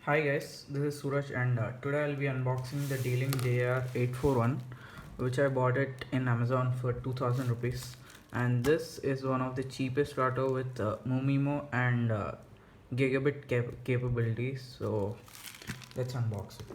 Hi guys, this is Suraj and today I'll be unboxing the D-Link JR841 which I bought it in Amazon for 2000 rupees, and this is one of the cheapest router with MoMeMo and gigabit capabilities. So let's unbox it.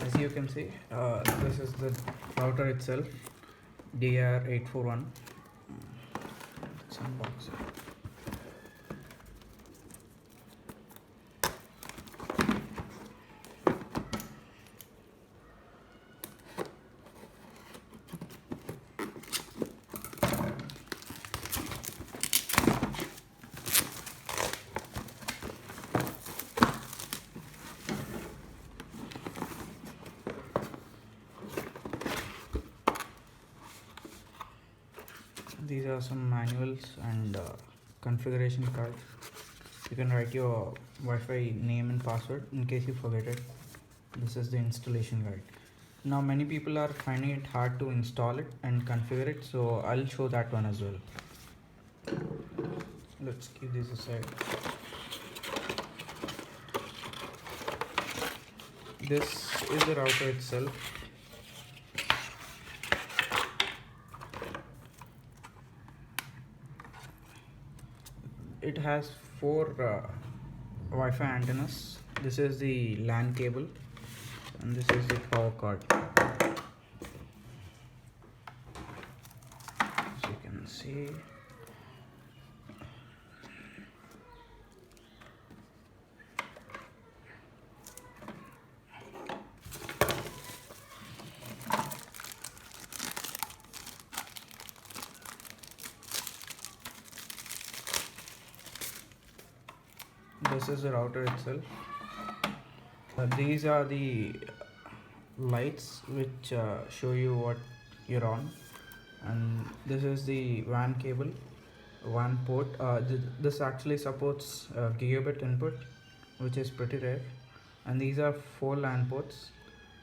As you can see, this is the router itself, DR841. Let's unbox it. These are some manuals and configuration cards. You can write your Wi-Fi name and password in case you forget it. This is the installation guide. Now many people are finding it hard to install it and configure it, so I'll show that one as well. Let's keep this aside. This is the router itself. It has four Wi-Fi antennas. This is the LAN cable and this is the power cord. As you can see, this is the router itself. These are the lights which show you what you're on, and this is the WAN cable, WAN port. This actually supports gigabit input, which is pretty rare, and these are four LAN ports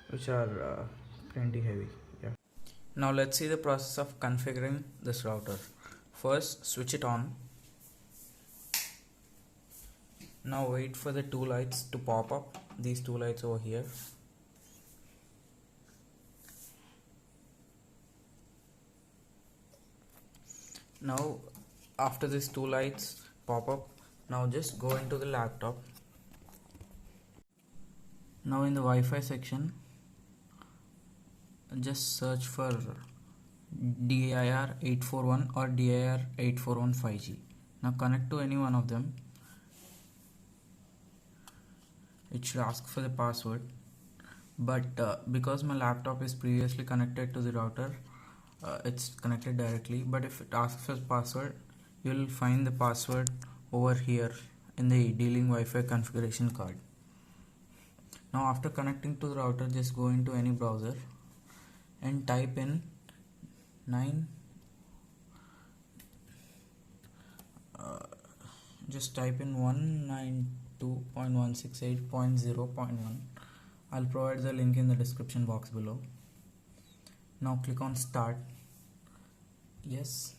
which are plenty heavy. Yeah. Now let's see the process of configuring this router. First, switch it on. Now wait for the two lights to pop up, these two lights over here. Now after these two lights pop up, now just go into the laptop. Now in the Wi-Fi section, just search for DIR841 or DIR841 5G. Now connect to any one of them. It should ask for the password, but because my laptop is previously connected to the router, it's connected directly. But if it asks for password, you'll find the password over here in the D-Link Wi-Fi configuration card. Now after connecting to the router, just go into any browser and type in 192.168.0.1. I'll provide the link in the description box below. Now click on start, yes,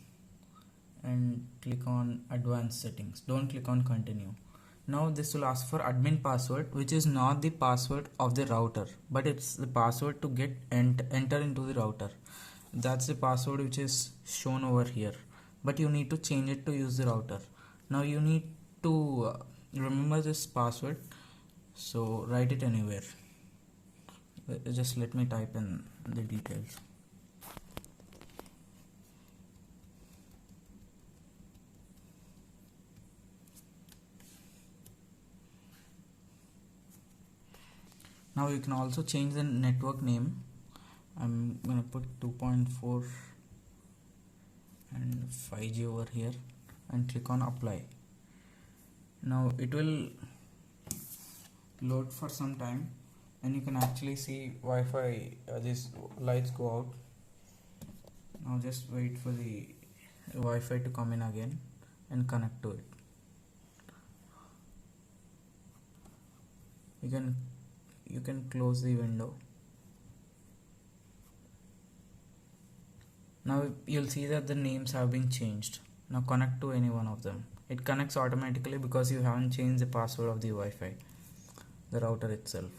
and click on advanced settings. Don't click on continue. Now this will ask for admin password, which is not the password of the router, but it's the password to get enter into the router. That's the password which is shown over here, but you need to change it to use the router. Now you need to remember this password, so write it anywhere. Just let me type in the details. Now you can also change the network name. I'm gonna put 2.4 and 5G over here and click on apply. Now it will load for some time and you can actually see Wi-Fi, these lights go out. Now just wait for the Wi-Fi to come in again and connect to it. You can close the window. Now you'll see that the names have been changed. Now connect to any one of them. It connects automatically because you haven't changed the password of the Wi-Fi, the router itself.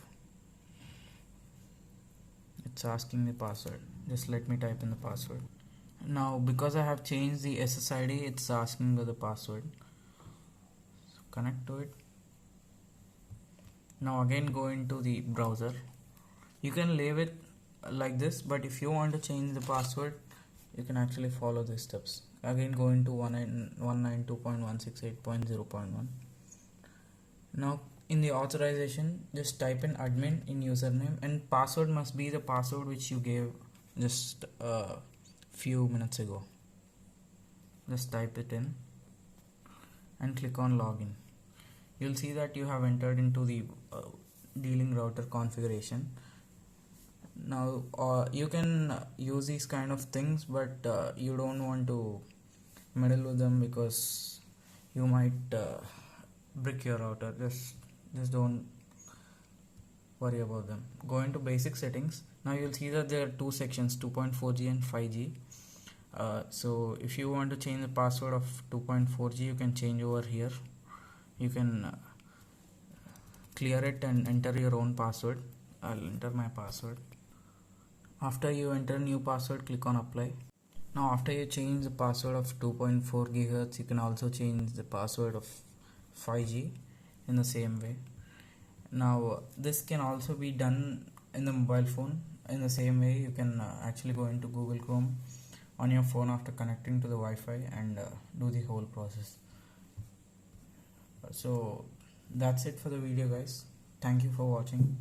It's asking the password. Just let me type in the password. Now because I have changed the SSID, it's asking for the password. So connect to it. Now again go into the browser. You can leave it like this, but if you want to change the password, you can actually follow these steps. Again go into 192.168.0.1. Now in the authorization, just type in admin in username, and password must be the password which you gave just a few minutes ago. Just type it in and click on login. You'll see that you have entered into the D-Link router configuration. Now you can use these kind of things, but you don't want to meddle with them because you might brick your router. Just don't worry about them. Go into basic settings. Now you'll see that there are two sections, 2.4G and 5G. So if you want to change the password of 2.4G, you can change over here. You can clear it and enter your own password. I'll enter my password. After you enter new password, click on apply. Now after you change the password of 2.4 GHz, you can also change the password of 5G in the same way. Now this can also be done in the mobile phone in the same way. You can actually go into Google Chrome on your phone after connecting to the Wi-Fi and do the whole process. So that's it for the video, guys. Thank you for watching.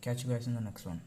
Catch you guys in the next one.